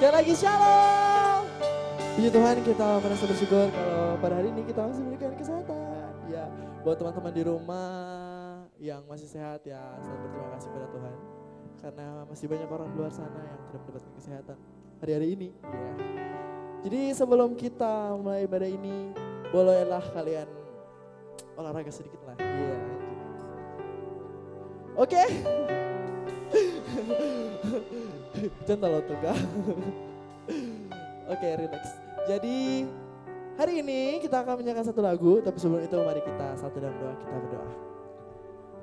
Sekali lagi shalom. Puji Tuhan, kita merasa bersyukur kalau pada hari ini kita masih diberikan kesehatan. Ya, buat teman-teman di rumah yang masih sehat ya, selalu berterima kasih pada Tuhan. Karena masih banyak orang di luar sana yang tidak mendapatkan kesehatan hari-hari ini. Ya. Jadi sebelum kita mulai ibadah ini, bolehlah kalian olahraga sedikit lah. Iya. Oke. Jangan lo tuh kak. Oke, relax. Jadi hari ini kita akan menyanyikan satu lagu, tapi sebelum itu mari kita satu dalam doa, kita berdoa.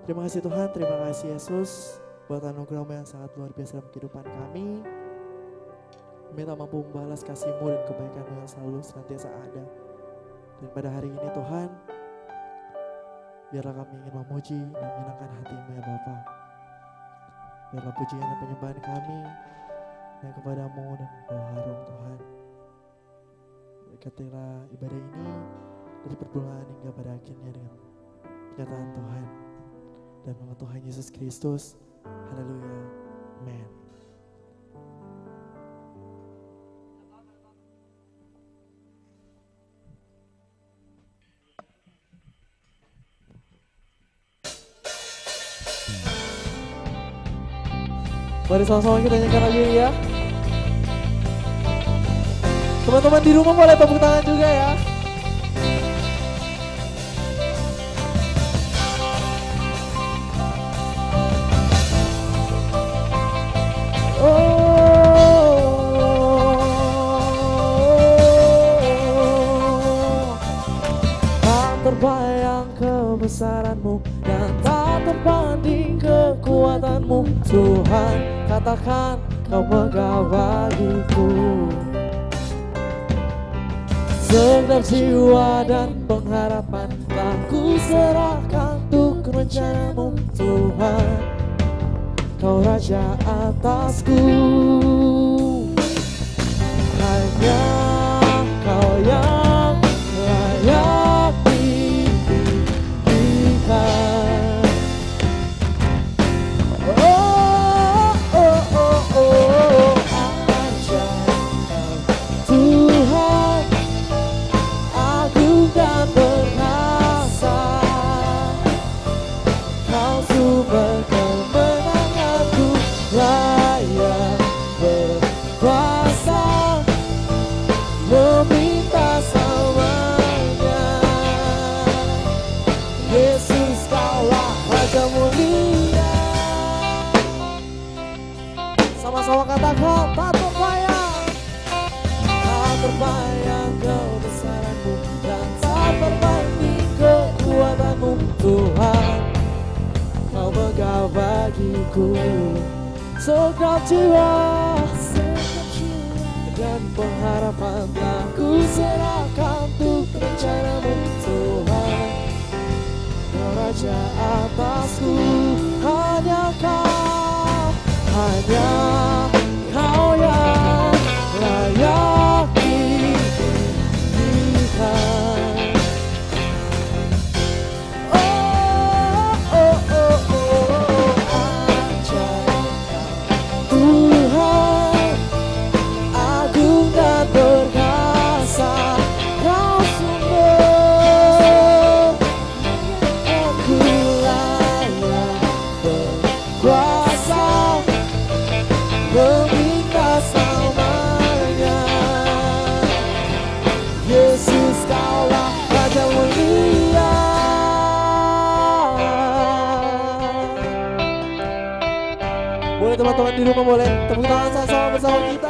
Terima kasih Tuhan, terima kasih Yesus buat anugerah-Mu yang sangat luar biasa dalam kehidupan kami. Minta mampu membalas kasih-Mu dan kebaikan-Mu yang selalu senantiasa ada. Dan pada hari ini Tuhan, biarlah kami ingin memuji dan menyenangkan hati-Mu ya Bapa. Biarlah pujian dan penyembahan kami yang kepada-Mu dan membawa harum Tuhan. Berkatilah ibadah ini dari permulaan hingga pada akhirnya dengan kenyataan Tuhan dan nama Tuhan Yesus Kristus. Haleluya. Amen. Mari sama-sama kita nyanyikan lagi ya. Teman-teman di rumah boleh tepuk tangan juga ya. Tak terbayang kebesaran-Mu dan tak terbanding kekuatan-Mu Tuhan. Katakan Kau megah bagiku. Segenap jiwa dan pengharapan telah ku serahkan untuk rencana-Mu Tuhan. Kau Raja atasku. Hanya Kau yang layak ditinggikan. Sama-sama katakan, tak terbayang kebesaran-Mu dan tak terbanding kekuatan-Mu Tuhan. Kau megah bagiku. Segenap jiwa dan pengharapan telah ku serahkan untuk rencana-Mu Tuhan. Kau Raja atasku. Hanya Kau yang layak ditinggikan. Tuhan, agung dan perkasa. Kau sumber aku layak berkuasa. Meminta selamanya. Yesus Kaulah Raja mulia. Boleh teman-teman di rumah boleh tepuk tangan sama-sama bersama kita.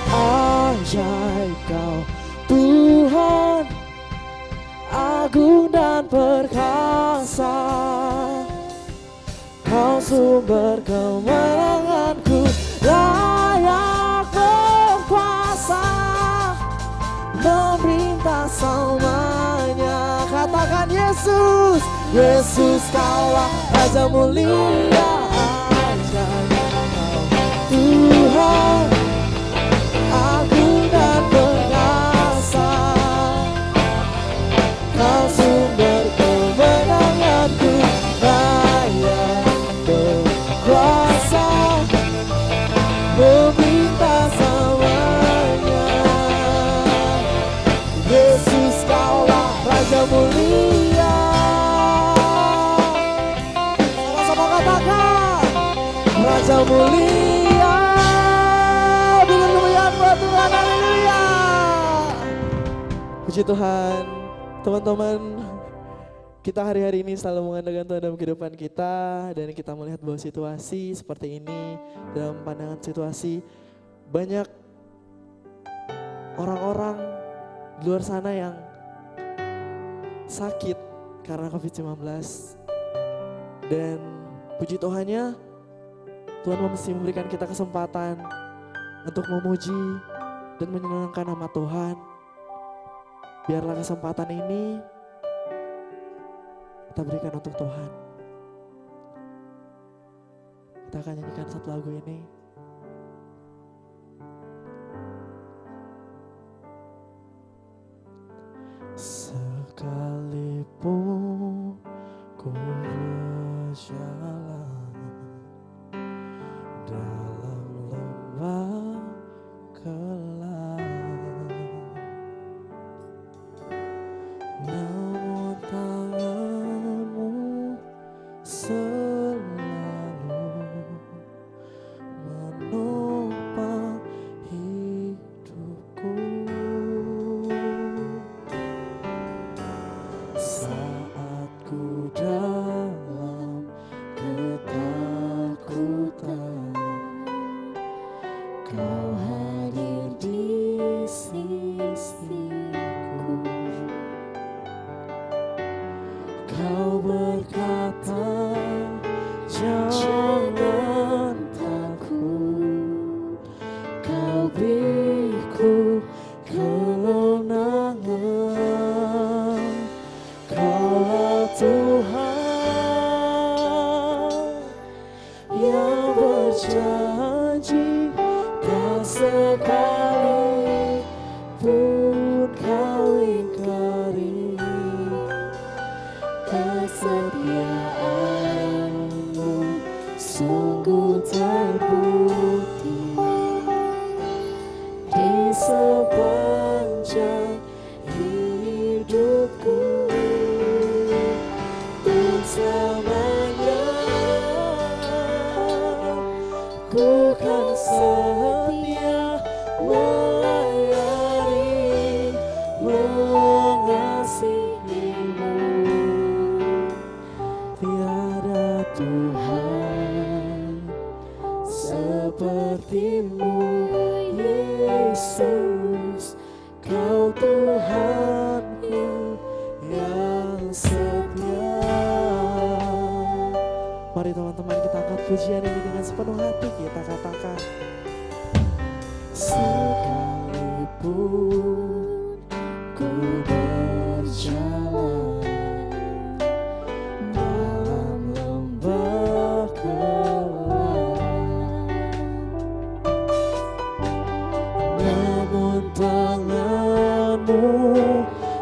Ajaib Kau Tuhan, agung dan perkasa. Kau sumber kemenanganku, layak berkuasa. Yesus kaulah Raja mulia, ajaib Tuhan, agung dan perkasa. Kau sumber kemenanganku, Raya berkuasa, meminta semuanya. Yesus kaulah Raja mulia. Sama-sama katakan, Raja mulia. Berikan kemuliaan buat Tuhan, haleluya. Puji Tuhan. Teman-teman, kita hari-hari ini selalu mengandalkan Tuhan dalam kehidupan kita, dan kita melihat bahwa situasi seperti ini, dalam pandangan situasi, banyak orang-orang di luar sana yang sakit karena COVID-19. Dan puji Tuhannya, Tuhan masih memberikan kita kesempatan untuk memuji dan menyenangkan nama Tuhan. Biarlah kesempatan ini kita berikan untuk Tuhan. Kita akan nyanyikan satu lagu ini. Sekalipun ku berjalan dalam lembah gelap, namun tanganmu selalu menopang hidupku. Saat ku dalam ketakutan, Kau hadir di sisiku. Kau berkata, jangan takut, Kau beriku kemenangan. Kaulah Tuhan yang berjanji, tak sekalipun Kau ingkari. Kesetiaanmu sungguh terbukti di sepanjang hidupku, dan selamanya ku kan setia melayani, mengasihimu. Tiada Tuhan sepertimu, Yesus. Kau Tuhanku yang setia. Mari teman-teman, kita angkat pujian ini dengan sepenuh hati. Kita katakan, sekalipun ku berjalan dalam lembah gelap, namun tanganmu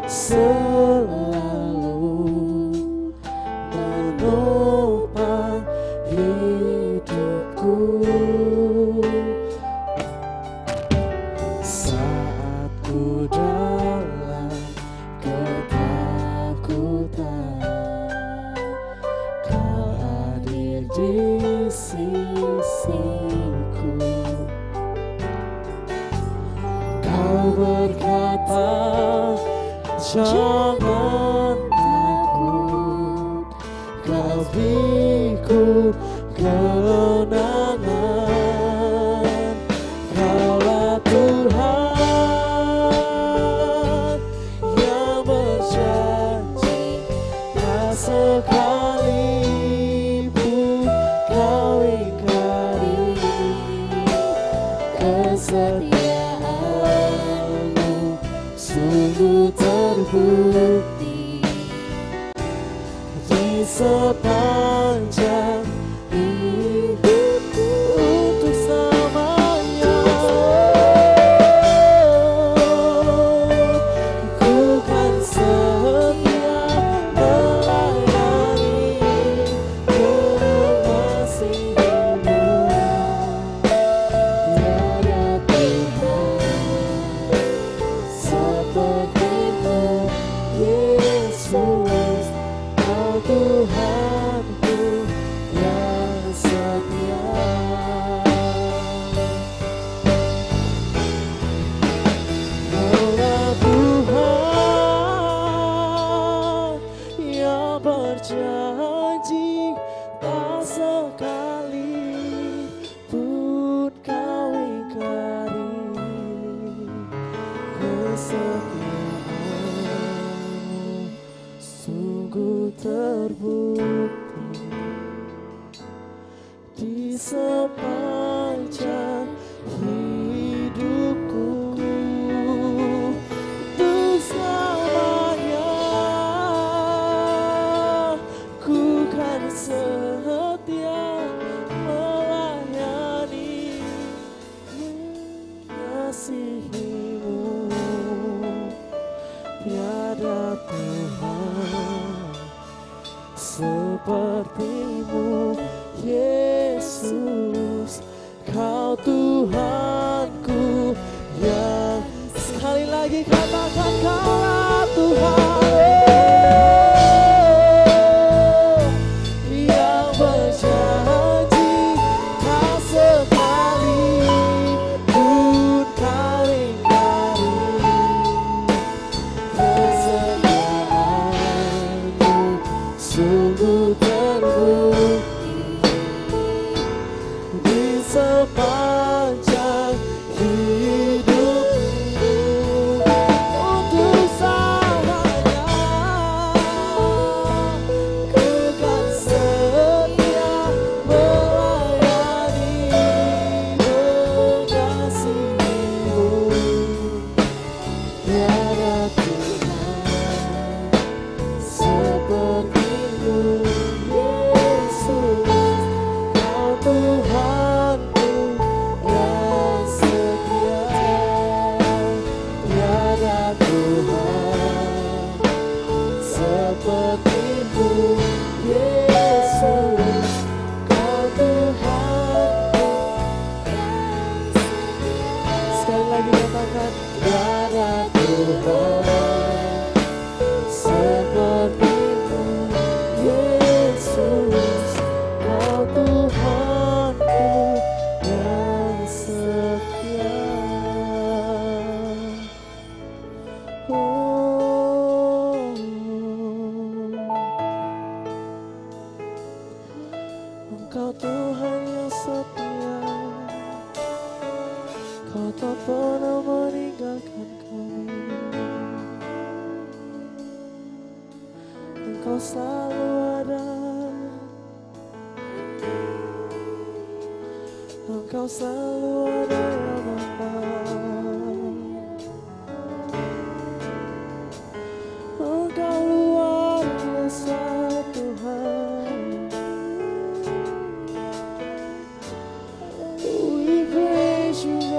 selalu menopang hidupku. Saat ku dalam ketakutan, Kau hadir di sisiku. Kau berkata, jangan takut, Kau beriku kemenangan. Kaulah Tuhan yang berjanji, tak sekalipun Kau ingkari. Kesetiaanmu sungguh terbukti di sepanjang hidupku untuk selamanya. Ku kan setia melayani mengasihimu. Tiada Tuhan sepertimu, Yesus, Kau Tuhanku yang setia. Kaulah Tuhan yang berjanji, tak sekali pun Kau ingkari kesetiaanmu. Sungguh terbukti di sepanjang hidupku untuk selamanya. Ku kan setia melayani mengasihimu. Tiada Tuhan sepertimu, Yesus, Kau Tuhanku yang sekali lagi katakan Kaulah Tuhan yang berjanji, tak sekali pun Kau ingkari kesetiaanmu. Sungguh terbukti di sepanjang hidupku untuk selamanya. Ku kan setia melayani mengasihimu. Tiada Tuhan sepertimu, Yesus, Kau Tuhanku yang setia. Tiada Tuhan sepertimu, Yesus, Kau Tuhanku yang setia. Sekali lagi katakan, tiada Tuhan sepertimu, Yesus, Kau Tuhanku yang setia. Oh, Engkau Tuhan yang setia, Kau tak pernah meninggalkan kami. Engkau selalu ada, Engkau selalu ada ya Bapa. Engkau luar biasa Tuhan. We praise you God.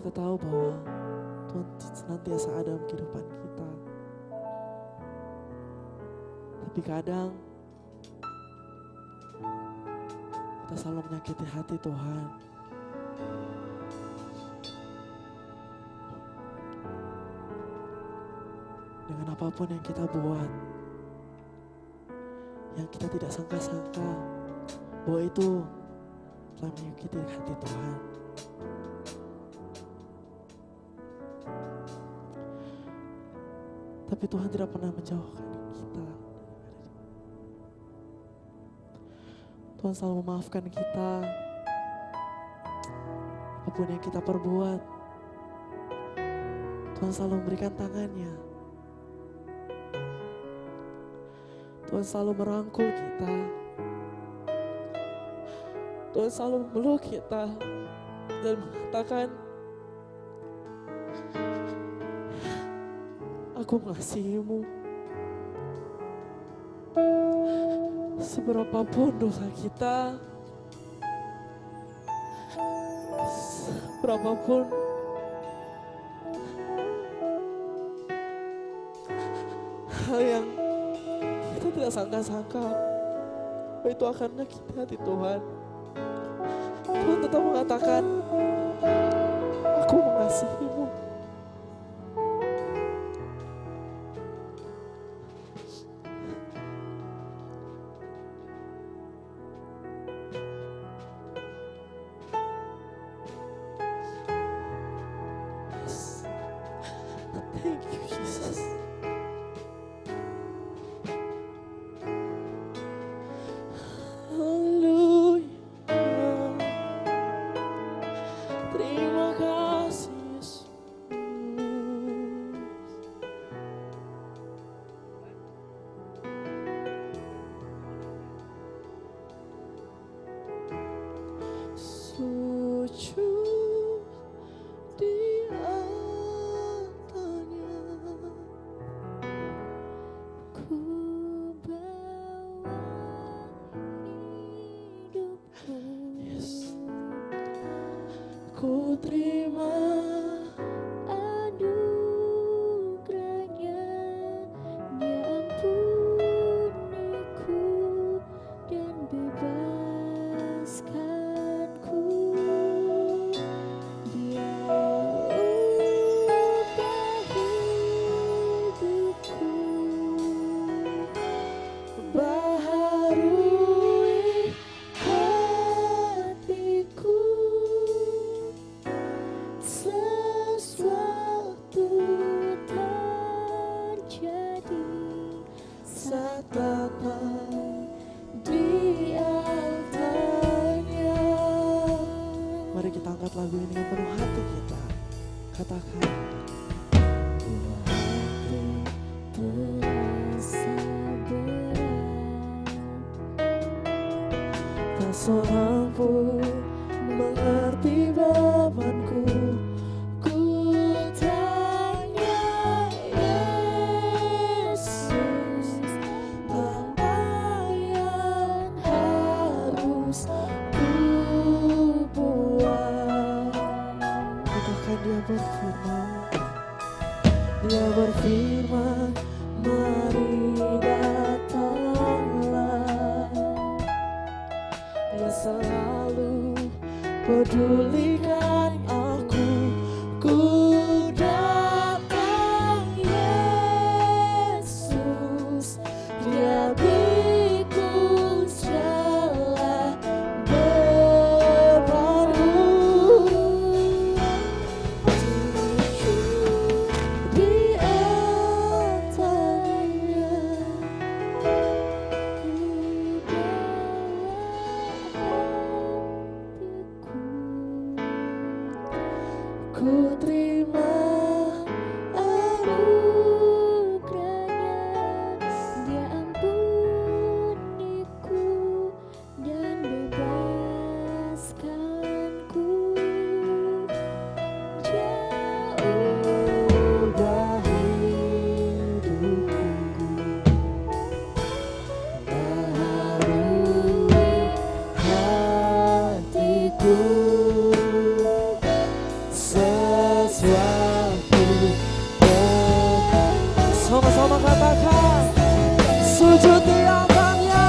Kita tahu bahwa Tuhan senantiasa ada dalam kehidupan kita. Tapi kadang kita selalu menyakiti hati Tuhan. Dengan apapun yang kita buat, yang kita tidak sangka-sangka bahwa itu telah menyakiti hati Tuhan. Tapi Tuhan tidak pernah menjauhkan kita. Tuhan selalu memaafkan kita. Apapun yang kita perbuat, Tuhan selalu memberikan tangannya. Tuhan selalu merangkul kita. Tuhan selalu memeluk kita dan mengatakan, aku mengasihimu. Seberapapun dosa kita, seberapapun hal yang kita tidak sangka-sangka bahwa itu akan menyakiti hati Tuhan, Tuhan tetap mengatakan, aku mengasihimu. Thank you, Jesus. Haleluya. Terima kasih, Yesus. Sujud di ku terima anugerahnya, Dia ampuniku dan bebaskanku. Dia ubah hidupku, baharui hatiku. Sesuatu terjadi saat datang di altarnya. Mari kita angkat lagu ini dengan penuh hati kita. Katakan, hati terasa berat, tak seorang pun mengerti bebanku. Dia berfirman, mari datanglah. Dia selalu pedulikan aku. Ku datang Yesus, Dia pikul segala bebanku. Ku terima anugerahnya, Dia ampuniku dan bebaskanku. Jauh dari hidupku, baharui hatiku. sesuatu. Sama-sama katakan, sujud di hadapannya.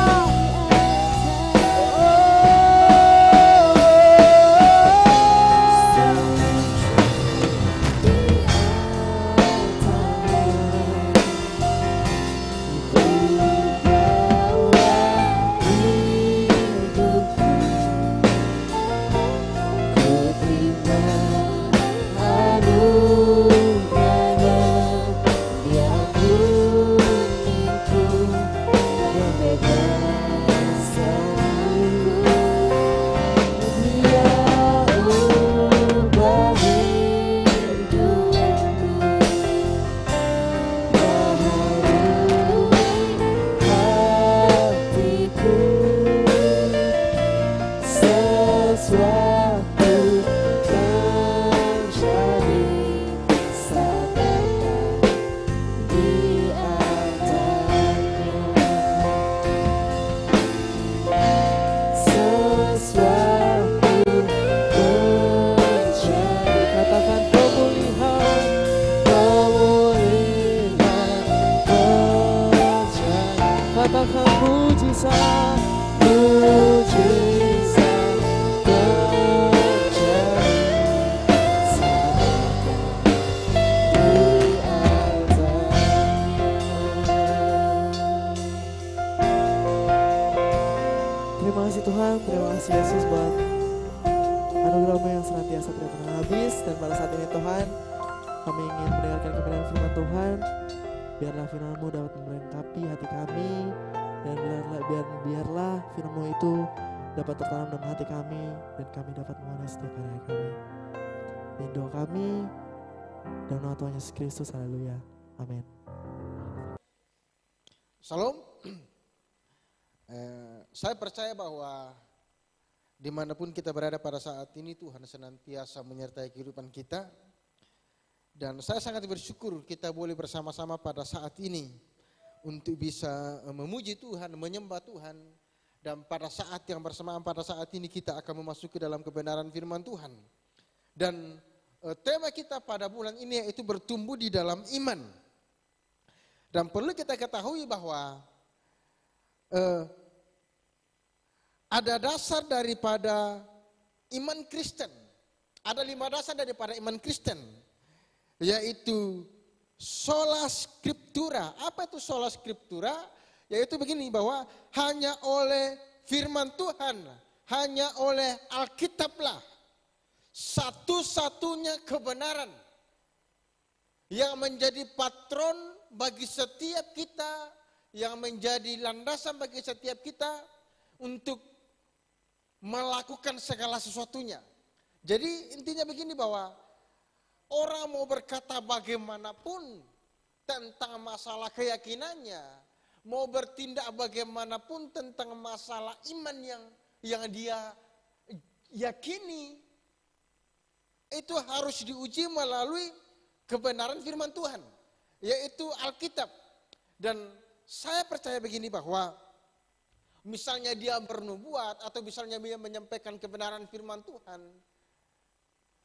Katakan mujizat, mujizat terjadi di atasnya. Terima kasih Tuhan, terima kasih Yesus buat anugerah-Mu yang senantiasa tidak pernah habis. Dan pada saat ini Tuhan, kami ingin mendengarkan kebenaran firman Tuhan. Biarlah firman-Mu dapat melengkapi hati kami, dan biarlah firman-Mu itu dapat tertanam dalam hati kami, dan kami dapat mengenai setiap hari kami. Ini doa kami dalam nama Tuhan Yesus Kristus, haleluya, amin. Salam. Saya percaya bahwa dimanapun kita berada pada saat ini, Tuhan senantiasa menyertai kehidupan kita. Dan saya sangat bersyukur kita boleh bersama-sama pada saat ini untuk bisa memuji Tuhan, menyembah Tuhan. Dan pada saat yang bersamaan pada saat ini kita akan memasuki dalam kebenaran firman Tuhan. Dan tema kita pada bulan ini yaitu bertumbuh di dalam iman. Dan perlu kita ketahui bahwa ada dasar daripada iman Kristen. Ada 5 dasar daripada iman Kristen. Yaitu sola scriptura. Apa itu sola scriptura? Yaitu begini, bahwa hanya oleh firman Tuhan, hanya oleh Alkitablah satu-satunya kebenaran yang menjadi patron bagi setiap kita, yang menjadi landasan bagi setiap kita untuk melakukan segala sesuatunya. Jadi intinya begini, bahwa orang mau berkata bagaimanapun tentang masalah keyakinannya, mau bertindak bagaimanapun tentang masalah iman yang dia yakini, itu harus diuji melalui kebenaran firman Tuhan, yaitu Alkitab. Dan saya percaya begini, bahwa misalnya dia bernubuat atau misalnya dia menyampaikan kebenaran firman Tuhan,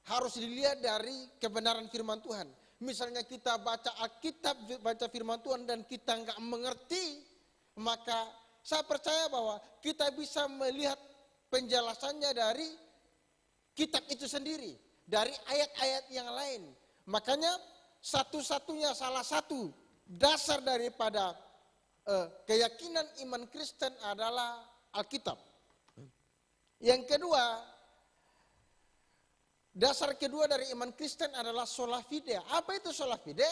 harus dilihat dari kebenaran firman Tuhan. Misalnya kita baca Alkitab, baca firman Tuhan dan kita nggak mengerti, maka saya percaya bahwa kita bisa melihat penjelasannya dari kitab itu sendiri, dari ayat-ayat yang lain. Makanya satu-satunya salah satu dasar daripada keyakinan iman Kristen adalah Alkitab. Yang kedua, dasar kedua dari iman Kristen adalah sola fide. Apa itu sola fide?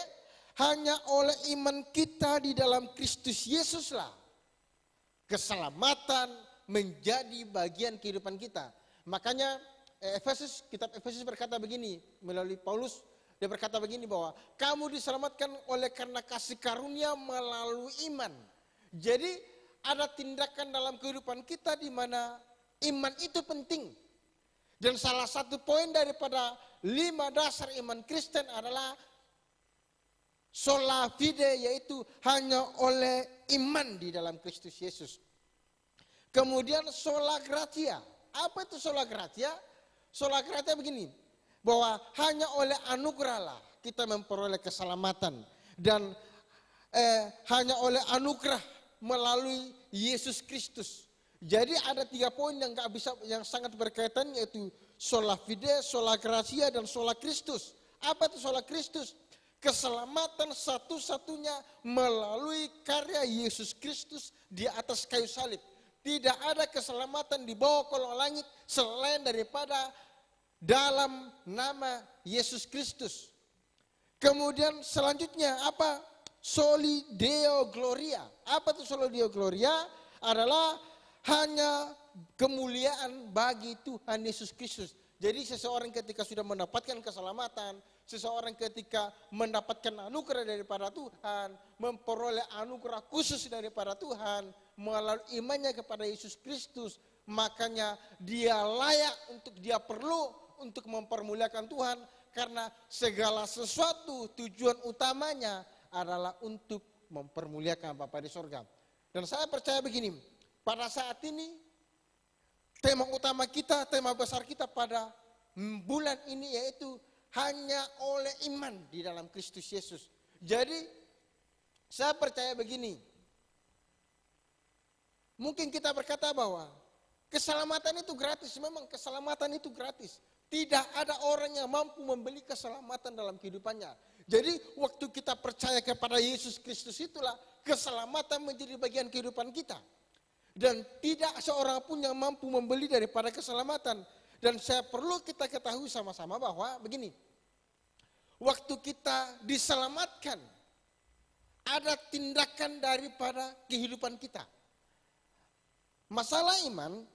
Hanya oleh iman kita di dalam Kristus Yesuslah keselamatan menjadi bagian kehidupan kita. Makanya kitab Efesus berkata begini, melalui Paulus, dia berkata begini, bahwa kamu diselamatkan oleh karena kasih karunia melalui iman. Jadi ada tindakan dalam kehidupan kita di mana iman itu penting. Dan salah satu poin daripada 5 dasar iman Kristen adalah sola fide, yaitu hanya oleh iman di dalam Kristus Yesus. Kemudian sola gratia. Apa itu sola gratia? Sola gratia begini, Bahwa hanya oleh anugerah lah kita memperoleh keselamatan. Dan hanya oleh anugerah melalui Yesus Kristus. Jadi ada 3 poin yang nggak bisa, yang sangat berkaitan, yaitu sola fide, sola gratia, dan sola Kristus. Apa itu sola Kristus? Keselamatan satu-satunya melalui karya Yesus Kristus di atas kayu salib. Tidak ada keselamatan di bawah kolong langit selain daripada dalam nama Yesus Kristus. Kemudian selanjutnya apa? Soli Deo Gloria. Apa itu Soli Deo Gloria? Adalah hanya kemuliaan bagi Tuhan Yesus Kristus. Jadi seseorang ketika sudah mendapatkan keselamatan, seseorang ketika mendapatkan anugerah daripada Tuhan, memperoleh anugerah khusus daripada Tuhan, melalui imannya kepada Yesus Kristus, makanya dia layak untuk, dia perlu untuk mempermuliakan Tuhan, karena segala sesuatu tujuan utamanya adalah untuk mempermuliakan Bapa di sorga. Dan saya percaya begini, pada saat ini tema utama kita, tema besar kita pada bulan ini yaitu hanya oleh iman di dalam Kristus Yesus. Jadi saya percaya begini, mungkin kita berkata bahwa keselamatan itu gratis, memang keselamatan itu gratis. Tidak ada orang yang mampu membeli keselamatan dalam kehidupannya. Jadi waktu kita percaya kepada Yesus Kristus itulah keselamatan menjadi bagian kehidupan kita. Dan tidak seorang pun yang mampu membeli daripada keselamatan. Dan saya perlu kita ketahui sama-sama bahwa begini, waktu kita diselamatkan, ada tindakan daripada kehidupan kita. Masalah iman,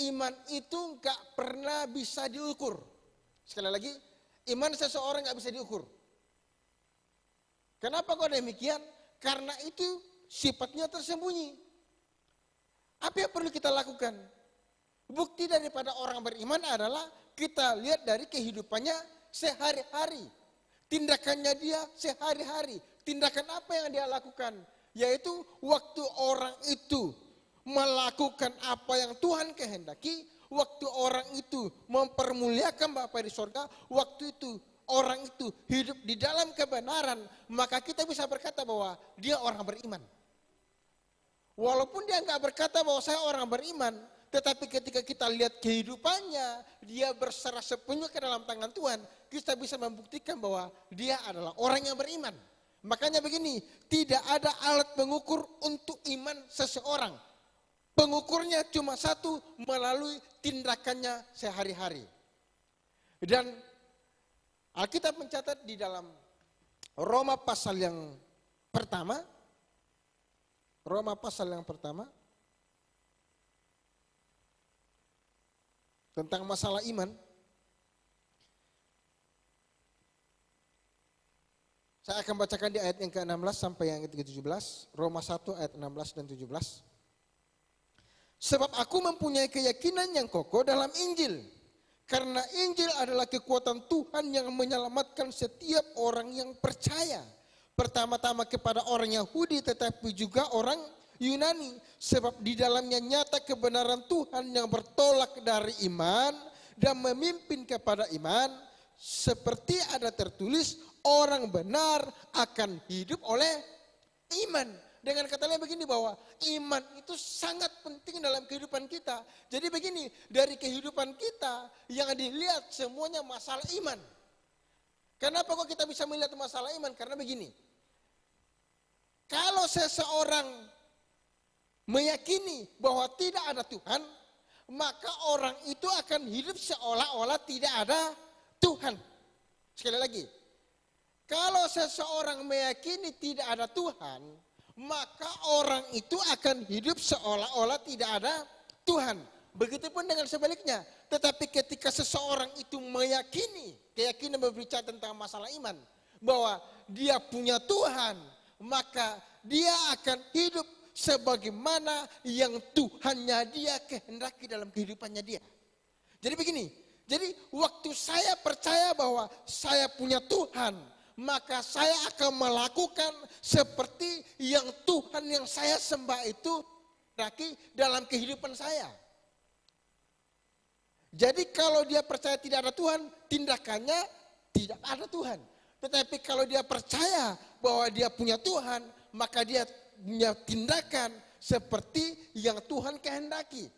iman itu nggak pernah bisa diukur. Sekali lagi, iman seseorang nggak bisa diukur. Kenapa kok demikian? Karena itu sifatnya tersembunyi. Apa yang perlu kita lakukan? Bukti daripada orang beriman adalah kita lihat dari kehidupannya sehari-hari. Tindakannya dia sehari-hari. Tindakan apa yang dia lakukan? Yaitu waktu orang itu melakukan apa yang Tuhan kehendaki, waktu orang itu mempermuliakan Bapa di sorga, waktu itu orang itu hidup di dalam kebenaran, maka kita bisa berkata bahwa dia orang beriman. Walaupun dia nggak berkata bahwa saya orang beriman, tetapi ketika kita lihat kehidupannya, dia berserah sepenuhnya ke dalam tangan Tuhan, kita bisa membuktikan bahwa dia adalah orang yang beriman. Makanya begini, tidak ada alat pengukur untuk iman seseorang. Pengukurnya cuma satu, melalui tindakannya sehari-hari. Dan Alkitab mencatat di dalam Roma pasal yang pertama, tentang masalah iman. Saya akan bacakan di ayat yang ke-16 sampai yang ke-17, Roma 1 ayat 16 dan 17. Sebab aku mempunyai keyakinan yang kokoh dalam Injil, karena Injil adalah kekuatan Tuhan yang menyelamatkan setiap orang yang percaya. Pertama-tama kepada orang Yahudi tetapi juga orang Yunani. Sebab di dalamnya nyata kebenaran Tuhan yang bertolak dari iman dan memimpin kepada iman. Seperti ada tertulis, orang benar akan hidup oleh iman. Dengan kata lain begini, bahwa iman itu sangat penting dalam kehidupan kita. Jadi begini, dari kehidupan kita yang dilihat semuanya masalah iman. Kenapa kok kita bisa melihat masalah iman? Karena begini, kalau seseorang meyakini bahwa tidak ada Tuhan, maka orang itu akan hidup seolah-olah tidak ada Tuhan. Sekali lagi, kalau seseorang meyakini tidak ada Tuhan, maka orang itu akan hidup seolah-olah tidak ada Tuhan. Begitupun dengan sebaliknya. Tetapi ketika seseorang itu meyakini, keyakinan berbicara tentang masalah iman, bahwa dia punya Tuhan, maka dia akan hidup sebagaimana yang Tuhannya dia kehendaki dalam kehidupannya dia. Jadi begini, jadi waktu saya percaya bahwa saya punya Tuhan, maka saya akan melakukan seperti yang Tuhan yang saya sembah itu kehendaki dalam kehidupan saya. Jadi kalau dia percaya tidak ada Tuhan, tindakannya tidak ada Tuhan. Tetapi kalau dia percaya bahwa dia punya Tuhan, maka dia punya tindakan seperti yang Tuhan kehendaki.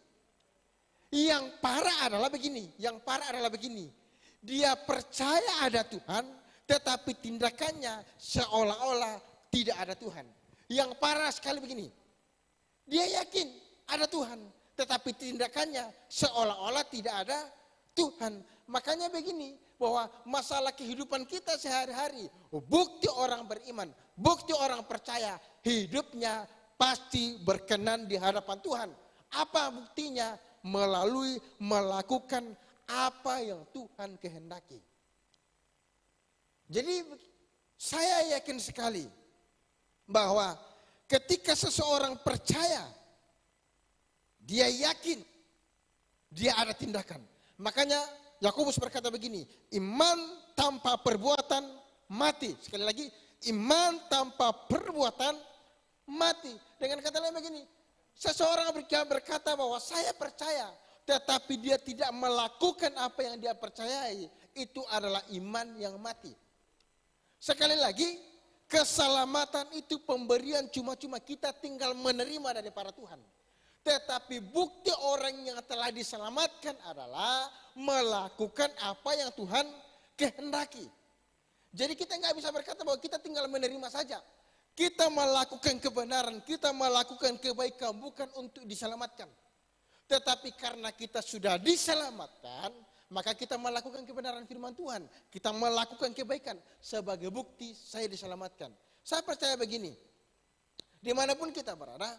Yang parah adalah begini, dia percaya ada Tuhan, tetapi tindakannya seolah-olah tidak ada Tuhan. Yang parah sekali begini, dia yakin ada Tuhan, tetapi tindakannya seolah-olah tidak ada Tuhan. Makanya begini, bahwa masalah kehidupan kita sehari-hari, bukti orang beriman, bukti orang percaya, hidupnya pasti berkenan di hadapan Tuhan. Apa buktinya? Melalui melakukan apa yang Tuhan kehendaki. Jadi saya yakin sekali bahwa ketika seseorang percaya, dia yakin dia ada tindakan. Makanya Yakobus berkata begini, iman tanpa perbuatan mati. Sekali lagi, iman tanpa perbuatan mati. Dengan kata lain begini, seseorang berkata bahwa saya percaya, tetapi dia tidak melakukan apa yang dia percayai, itu adalah iman yang mati. Sekali lagi, keselamatan itu pemberian cuma-cuma, kita tinggal menerima dari para Tuhan. Tetapi bukti orang yang telah diselamatkan adalah melakukan apa yang Tuhan kehendaki. Jadi kita nggak bisa berkata bahwa kita tinggal menerima saja. Kita melakukan kebenaran, kita melakukan kebaikan bukan untuk diselamatkan. Tetapi karena kita sudah diselamatkan, maka kita melakukan kebenaran firman Tuhan. Kita melakukan kebaikan sebagai bukti saya diselamatkan. Saya percaya begini, dimanapun kita berada,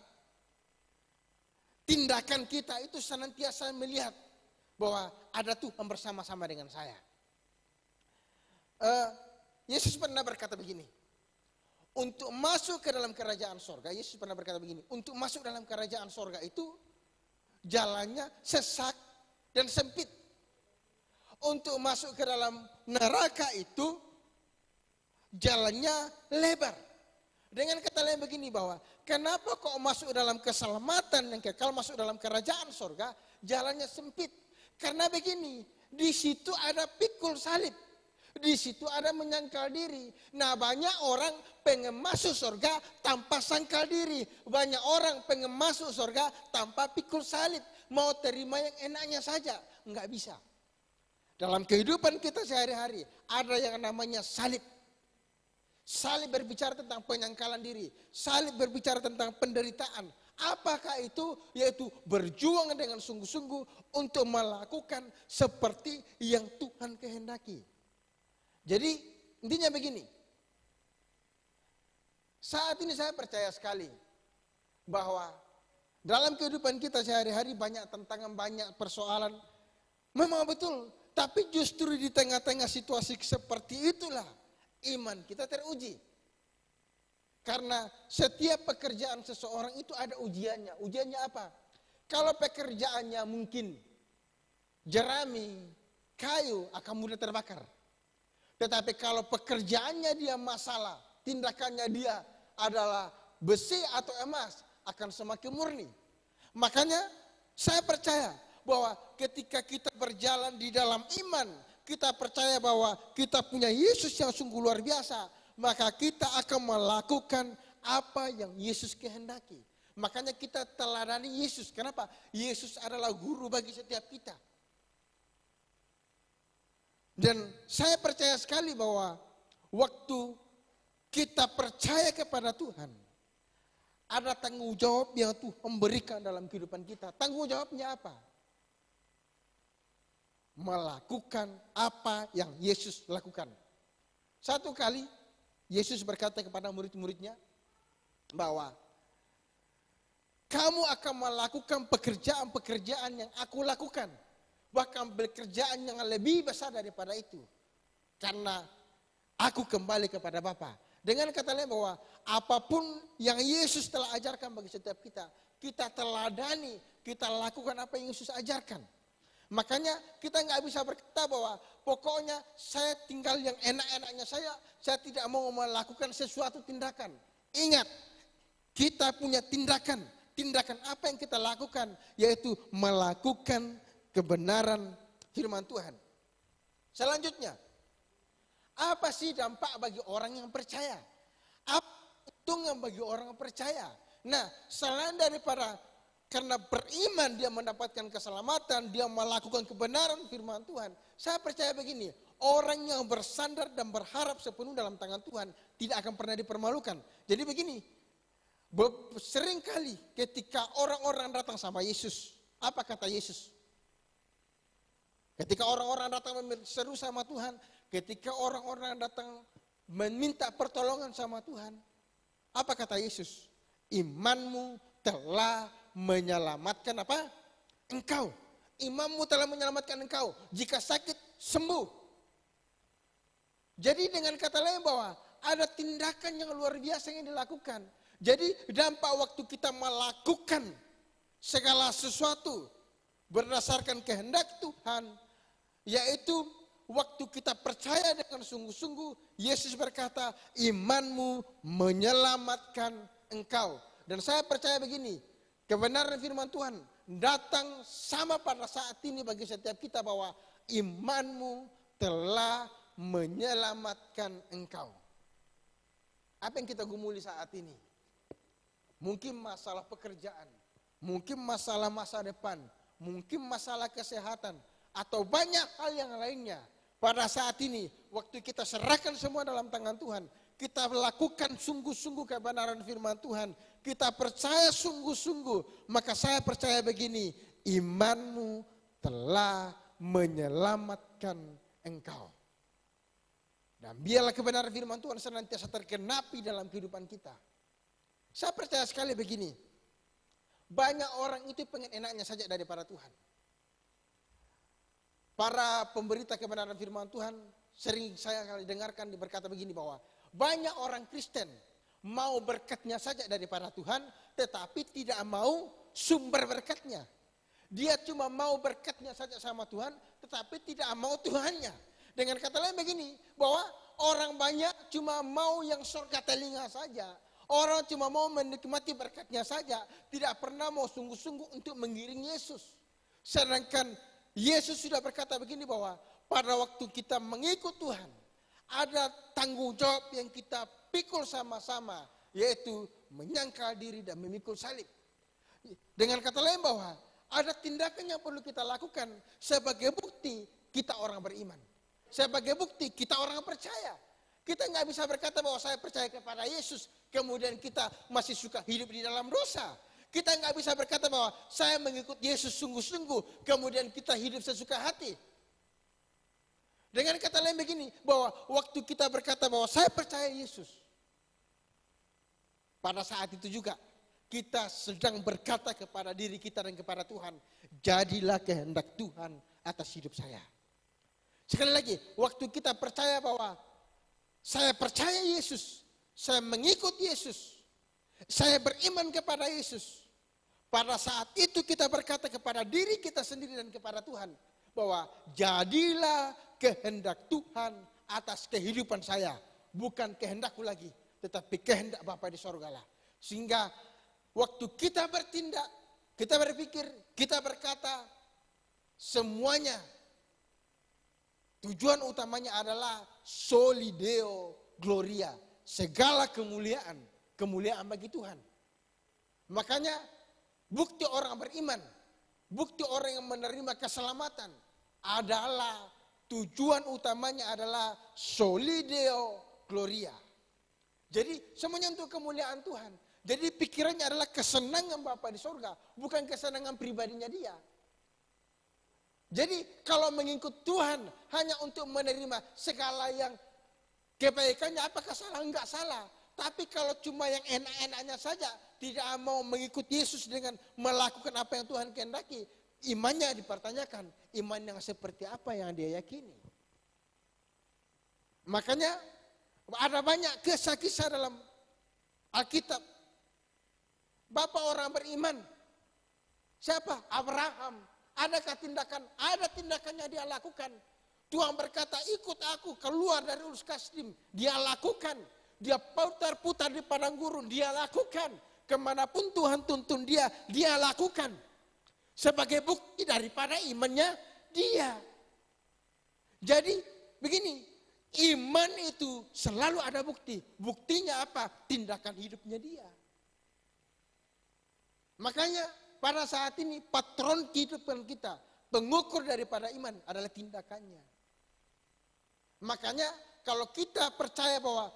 tindakan kita itu senantiasa melihat bahwa ada Tuhan bersama-sama dengan saya. Yesus pernah berkata begini, untuk masuk ke dalam kerajaan sorga, Yesus pernah berkata begini, untuk masuk dalam kerajaan sorga itu jalannya sesak dan sempit. Untuk masuk ke dalam neraka itu jalannya lebar. Dengan kata lain begini bahwa kenapa kok masuk dalam keselamatan yang kekal, masuk dalam kerajaan sorga, jalannya sempit. Karena begini, di situ ada pikul salib. Di situ ada menyangkal diri. Nah, banyak orang pengen masuk surga tanpa sangkal diri. Banyak orang pengen masuk surga tanpa pikul salib. Mau terima yang enaknya saja. Enggak bisa. Dalam kehidupan kita sehari-hari ada yang namanya salib. Salib berbicara tentang penyangkalan diri. Salib berbicara tentang penderitaan. Apakah itu? Yaitu berjuang dengan sungguh-sungguh untuk melakukan seperti yang Tuhan kehendaki. Jadi intinya begini, saat ini saya percaya sekali bahwa dalam kehidupan kita sehari-hari banyak tantangan, banyak persoalan. Memang betul, tapi justru di tengah-tengah situasi seperti itulah iman kita teruji. Karena setiap pekerjaan seseorang itu ada ujiannya. Ujiannya apa? Kalau pekerjaannya mungkin jerami, kayu akan mudah terbakar. Tetapi kalau pekerjaannya dia masalah, tindakannya dia adalah besi atau emas, akan semakin murni. Makanya saya percaya bahwa ketika kita berjalan di dalam iman, kita percaya bahwa kita punya Yesus yang sungguh luar biasa, maka kita akan melakukan apa yang Yesus kehendaki. Makanya kita teladani Yesus. Kenapa? Yesus adalah guru bagi setiap kita. Dan saya percaya sekali bahwa waktu kita percaya kepada Tuhan, ada tanggung jawab yang Tuhan berikan dalam kehidupan kita. Tanggung jawabnya apa? Melakukan apa yang Yesus lakukan. Satu kali Yesus berkata kepada murid-muridnya bahwa kamu akan melakukan pekerjaan-pekerjaan yang aku lakukan. Bahkan pekerjaan yang lebih besar daripada itu. Karena aku kembali kepada Bapa. Dengan kata lain bahwa apapun yang Yesus telah ajarkan bagi setiap kita, kita teladani, kita lakukan apa yang Yesus ajarkan. Makanya kita nggak bisa berkata bahwa pokoknya saya tinggal yang enak-enaknya saya tidak mau melakukan sesuatu tindakan. Ingat, kita punya tindakan. Tindakan apa yang kita lakukan? Yaitu melakukan kebenaran firman Tuhan. Selanjutnya, apa sih dampak bagi orang yang percaya? Apa untungnya bagi orang yang percaya? Nah, selain daripada karena beriman dia mendapatkan keselamatan, dia melakukan kebenaran firman Tuhan. Saya percaya begini, orang yang bersandar dan berharap sepenuh dalam tangan Tuhan tidak akan pernah dipermalukan. Jadi begini, seringkali ketika orang-orang datang sama Yesus, apa kata Yesus? Ketika orang-orang datang seru sama Tuhan, ketika orang-orang datang meminta pertolongan sama Tuhan, apa kata Yesus? Imanmu telah menyelamatkan apa? Engkau. Imanmu telah menyelamatkan engkau. Jika sakit, sembuh. Jadi dengan kata lain bahwa ada tindakan yang luar biasa yang dilakukan. Jadi dampak waktu kita melakukan segala sesuatu berdasarkan kehendak Tuhan, yaitu waktu kita percaya dengan sungguh-sungguh, Yesus berkata, imanmu menyelamatkan engkau. Dan saya percaya begini, kebenaran firman Tuhan datang sama pada saat ini bagi setiap kita bahwa imanmu telah menyelamatkan engkau. Apa yang kita gumuli saat ini? Mungkin masalah pekerjaan, mungkin masalah masa depan, mungkin masalah kesehatan, atau banyak hal yang lainnya. Pada saat ini, waktu kita serahkan semua dalam tangan Tuhan, kita lakukan sungguh-sungguh kebenaran firman Tuhan, kita percaya sungguh-sungguh, maka saya percaya begini, imanmu telah menyelamatkan engkau. Dan biarlah kebenaran firman Tuhan senantiasa tergenapi dalam kehidupan kita. Saya percaya sekali begini, banyak orang itu pengen enaknya saja daripada Tuhan. Para pemberita kebenaran firman Tuhan sering saya kali dengarkan berkata begini bahwa banyak orang Kristen mau berkatnya saja daripada Tuhan, tetapi tidak mau sumber berkatnya. Dia cuma mau berkatnya saja sama Tuhan, tetapi tidak mau Tuhannya. Dengan kata lain begini, bahwa orang banyak cuma mau yang surga telinga saja. Orang cuma mau menikmati berkatnya saja, tidak pernah mau sungguh-sungguh untuk mengiring Yesus. Sedangkan Yesus sudah berkata begini bahwa pada waktu kita mengikut Tuhan, ada tanggung jawab yang kita pikul sama-sama, yaitu menyangkal diri dan memikul salib. Dengan kata lain bahwa ada tindakan yang perlu kita lakukan sebagai bukti kita orang beriman. Sebagai bukti kita orang percaya. Kita nggak bisa berkata bahwa saya percaya kepada Yesus, kemudian kita masih suka hidup di dalam dosa. Kita nggak bisa berkata bahwa saya mengikut Yesus sungguh-sungguh, kemudian kita hidup sesuka hati. Dengan kata lain begini, bahwa waktu kita berkata bahwa saya percaya Yesus, pada saat itu juga kita sedang berkata kepada diri kita dan kepada Tuhan, jadilah kehendak Tuhan atas hidup saya. Sekali lagi, waktu kita percaya bahwa saya percaya Yesus, saya mengikut Yesus, saya beriman kepada Yesus. Pada saat itu kita berkata kepada diri kita sendiri dan kepada Tuhan, bahwa jadilah kehendak Tuhan atas kehidupan saya. Bukan kehendakku lagi, tetapi kehendak Bapa di sorga lah. Sehingga waktu kita bertindak, kita berpikir, kita berkata, semuanya tujuan utamanya adalah soli Deo gloria. Segala kemuliaan, kemuliaan bagi Tuhan. Makanya bukti orang beriman, bukti orang yang menerima keselamatan adalah tujuan utamanya adalah soli Deo gloria. Jadi semuanya untuk kemuliaan Tuhan. Jadi pikirannya adalah kesenangan Bapa di sorga, bukan kesenangan pribadinya dia. Jadi kalau mengikut Tuhan hanya untuk menerima segala yang kebaikannya, apakah salah? Enggak salah. Tapi kalau cuma yang enak-enaknya saja, tidak mau mengikut Yesus dengan melakukan apa yang Tuhan kehendaki, imannya dipertanyakan. Iman yang seperti apa yang dia yakini. Makanya ada banyak kisah-kisah dalam Alkitab. Bapak orang beriman. Siapa? Abraham. Adakah tindakan? Ada tindakannya dia lakukan. Tuhan berkata, ikut aku keluar dari Ur Kasdim. Dia lakukan. Dia putar-putar di padang gurun. Dia lakukan. Kemanapun Tuhan tuntun dia, dia lakukan. Sebagai bukti daripada imannya dia. Jadi begini, iman itu selalu ada bukti. Buktinya apa? Tindakan hidupnya dia. Makanya pada saat ini patron kehidupan kita, pengukur daripada iman adalah tindakannya. Makanya kalau kita percaya bahwa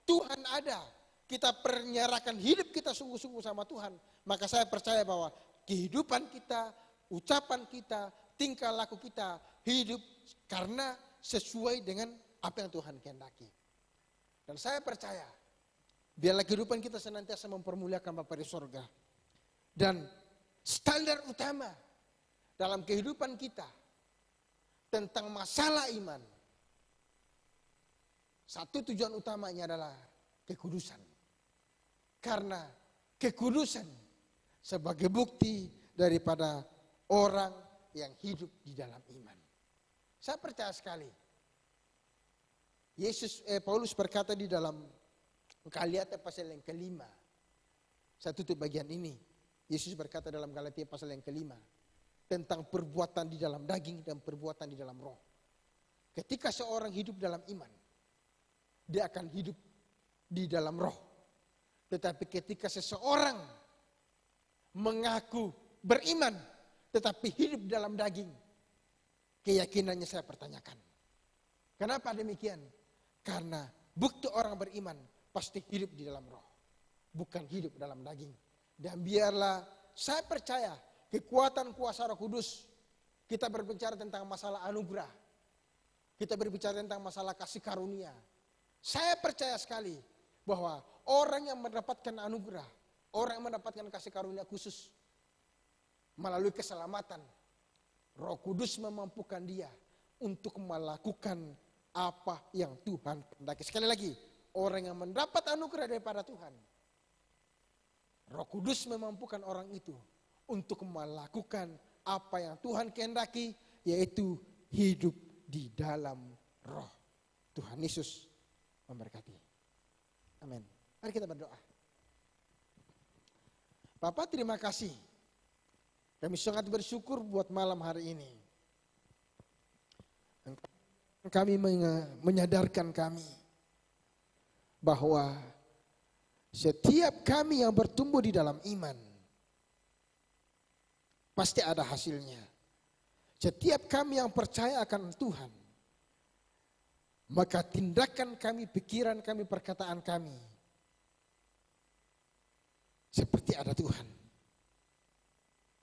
Tuhan ada, kita menyerahkan hidup kita sungguh-sungguh sama Tuhan, maka saya percaya bahwa kehidupan kita, ucapan kita, tingkah laku kita hidup karena sesuai dengan apa yang Tuhan kehendaki. Dan saya percaya, biarlah kehidupan kita senantiasa mempermuliakan Bapa di sorga. Dan standar utama dalam kehidupan kita tentang masalah iman, satu tujuan utamanya adalah kekudusan. Karena kekudusan sebagai bukti daripada orang yang hidup di dalam iman. Saya percaya sekali. Paulus berkata di dalam Galatia pasal yang kelima. Saya tutup bagian ini. Yesus berkata dalam Galatia pasal yang kelima tentang perbuatan di dalam daging dan perbuatan di dalam roh. Ketika seorang hidup dalam iman, dia akan hidup di dalam roh. Tetapi ketika seseorang mengaku beriman tetapi hidup dalam daging, keyakinannya saya pertanyakan. Kenapa demikian? Karena bukti orang beriman pasti hidup di dalam roh, bukan hidup dalam daging. Dan biarlah saya percaya kekuatan kuasa Roh Kudus, kita berbicara tentang masalah anugerah, kita berbicara tentang masalah kasih karunia. Saya percaya sekali bahwa orang yang mendapatkan anugerah, orang yang mendapatkan kasih karunia khusus melalui keselamatan, Roh Kudus memampukan dia untuk melakukan apa yang Tuhan kehendaki. Sekali lagi, orang yang mendapat anugerah daripada Tuhan, Roh Kudus memampukan orang itu untuk melakukan apa yang Tuhan kehendaki, yaitu hidup di dalam roh. Tuhan Yesus memberkati. Amin. Mari kita berdoa. Bapak, terima kasih. Kami sangat bersyukur buat malam hari ini. Kami menyadarkan kami bahwa setiap kami yang bertumbuh di dalam iman pasti ada hasilnya. Setiap kami yang percaya akan Tuhan, maka tindakan kami, pikiran kami, perkataan kami seperti ada Tuhan.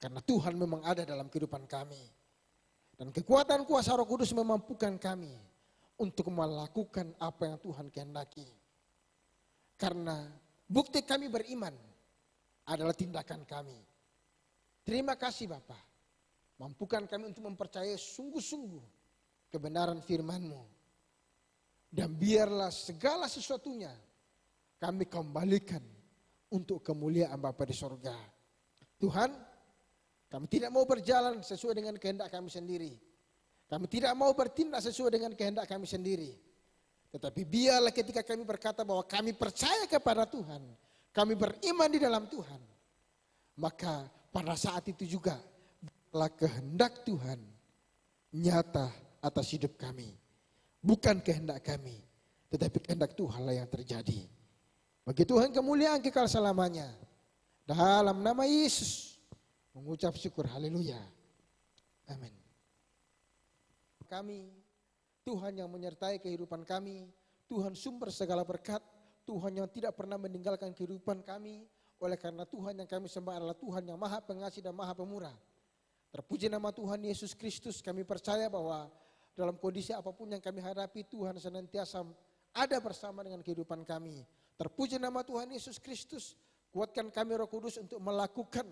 Karena Tuhan memang ada dalam kehidupan kami. Dan kekuatan kuasa Roh Kudus memampukan kami untuk melakukan apa yang Tuhan kehendaki. Karena bukti kami beriman adalah tindakan kami. Terima kasih Bapa. Mampukan kami untuk mempercayai sungguh-sungguh kebenaran firman-Mu. Dan biarlah segala sesuatunya kami kembalikan untuk kemuliaan Bapa di sorga. Tuhan, kami tidak mau berjalan sesuai dengan kehendak kami sendiri. Kami tidak mau bertindak sesuai dengan kehendak kami sendiri. Tetapi biarlah ketika kami berkata bahwa kami percaya kepada Tuhan, kami beriman di dalam Tuhan, maka pada saat itu juga biarlah kehendak Tuhan nyata atas hidup kami. Bukan kehendak kami, tetapi kehendak Tuhan lah yang terjadi. Bagi Tuhan kemuliaan kekal selamanya. Dalam nama Yesus mengucap syukur, haleluya. Amin. Kami, Tuhan yang menyertai kehidupan kami, Tuhan sumber segala berkat, Tuhan yang tidak pernah meninggalkan kehidupan kami. Oleh karena Tuhan yang kami sembah adalah Tuhan yang maha pengasih dan maha pemurah. Terpuji nama Tuhan Yesus Kristus, kami percaya bahwa dalam kondisi apapun yang kami hadapi, Tuhan senantiasa ada bersama dengan kehidupan kami. Terpuji nama Tuhan Yesus Kristus, kuatkan kami Roh Kudus untuk melakukan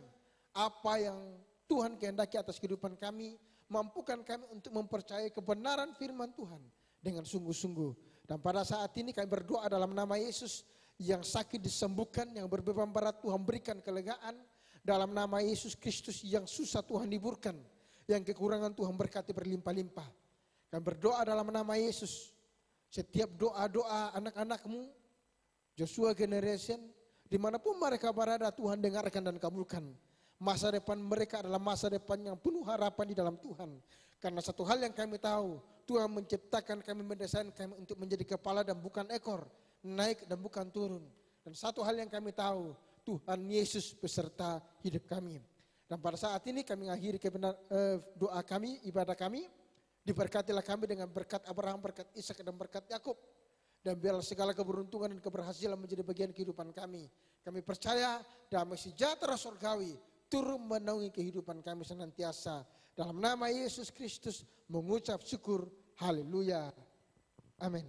apa yang Tuhan kehendaki atas kehidupan kami. Mampukan kami untuk mempercayai kebenaran firman Tuhan dengan sungguh-sungguh. Dan pada saat ini kami berdoa dalam nama Yesus, yang sakit disembuhkan, yang berbeban berat Tuhan berikan kelegaan. Dalam nama Yesus Kristus, yang susah Tuhan liburkan, yang kekurangan Tuhan berkati berlimpah-limpah. Kami berdoa dalam nama Yesus, setiap doa-doa anak-anak-Mu, Joshua Generation, dimanapun mereka berada, Tuhan dengarkan dan kabulkan. Masa depan mereka adalah masa depan yang penuh harapan di dalam Tuhan. Karena satu hal yang kami tahu, Tuhan menciptakan kami, mendesain kami untuk menjadi kepala dan bukan ekor, naik dan bukan turun. Dan satu hal yang kami tahu, Tuhan Yesus beserta hidup kami. Dan pada saat ini kami mengakhiri doa kami, ibadah kami. Diberkatilah kami dengan berkat Abraham, berkat Ishak dan berkat Yakub. Dan biarlah segala keberuntungan dan keberhasilan menjadi bagian kehidupan kami. Kami percaya damai sejahtera surgawi turun menaungi kehidupan kami senantiasa. Dalam nama Yesus Kristus mengucap syukur. Haleluya. Amin.